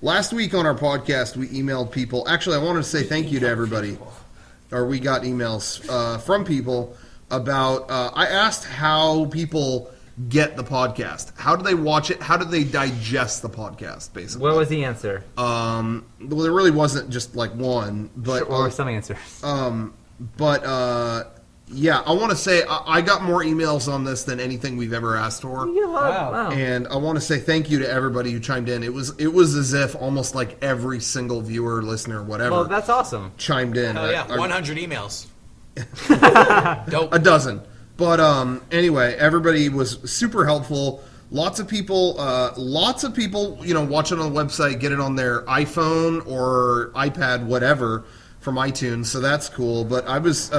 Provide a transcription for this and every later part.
Last week on our podcast, we emailed people. Actually, I wanted to say thank you to everybody. Or we got emails from people about... I asked how people get the podcast. How do they watch it? How do they digest the podcast, basically? What was the answer? Well, there really wasn't just like one. But, or some answers. Yeah, I want to say I got more emails on this than anything we've ever asked for. Wow. And I want to say thank you to everybody who chimed in. It was as if almost like every single viewer, listener, whatever. Well, that's awesome. Chimed in. Oh yeah, 100 emails. Dope. A dozen. But anyway, everybody was super helpful. Lots of people, watch it on the website, get it on their iPhone or iPad, whatever, from iTunes. So that's cool. But I was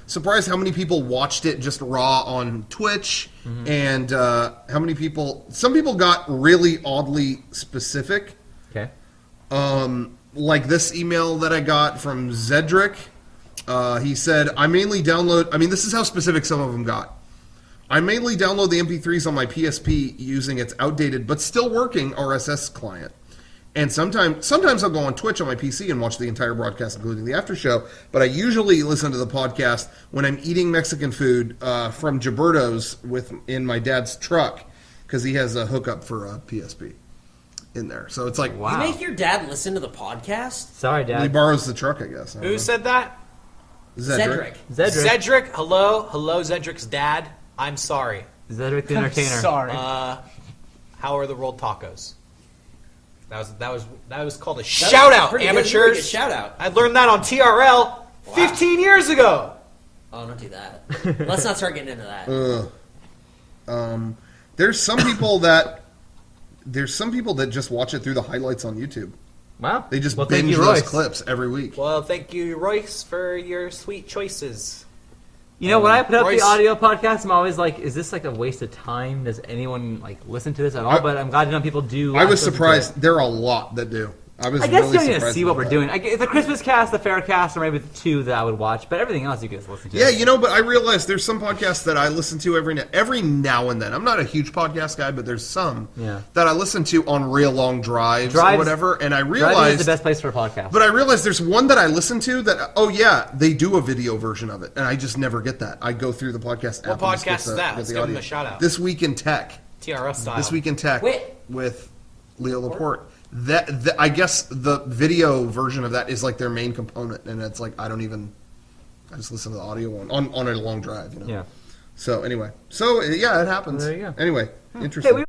surprised how many people watched it just raw on Twitch, and how many people. Some people got really oddly specific. Okay. Like this email that I got from Zedric. He said, I mainly download... I mean, this is how specific some of them got. I mainly download the MP3s on my PSP using its outdated but still working RSS client. And sometimes I'll go on Twitch on my PC and watch the entire broadcast, including the after show. But I usually listen to the podcast when I'm eating Mexican food from Gilberto's in my dad's truck, because he has a hookup for a PSP in there. So it's like... Wow. You make your dad listen to the podcast? Sorry, Dad. He borrows the truck, I guess. Who said that? Zedric. Zedric. Hello, Zedric's dad. I'm sorry. Zedric the Entertainer. Sorry. How are the rolled tacos? That was called a shout out, amateurs. Shout out. I learned that on TRL 15 years ago. Oh, don't do that. Let's not start getting into that. There's some people that just watch it through the highlights on YouTube. Wow. They just thank binge you, those Royce. clips every week. Well, thank you, Royce, for your sweet choices. You know, when I put up Royce. the audio podcast, I'm always like, is this like a waste of time? Does anyone like listen to this at all? But I'm glad to know people do. I was surprised. There are a lot that do. I guess really you don't need to surprised see what about we're that. doing. The Christmas cast, the fair cast, or maybe the two that I would watch. But everything else you can just listen to. Yeah, but I realized there's some podcasts that I listen to every now and then. I'm not a huge podcast guy, but there's some that I listen to on real long drives or whatever. And I realized driving is the best place for a podcast. But I realized there's one that I listen to that they do a video version of it, and I just never get that. I go through the podcast. What podcast is that? Let's give them a shout out. This Week in Tech. TRL style. This Week in Tech Wait. with Leo Laporte. I guess the video version of that is like their main component, and it's like I just listen to the audio one on a long drive. Yeah. So anyway, it happens. There you go. Anyway, interesting. Hey,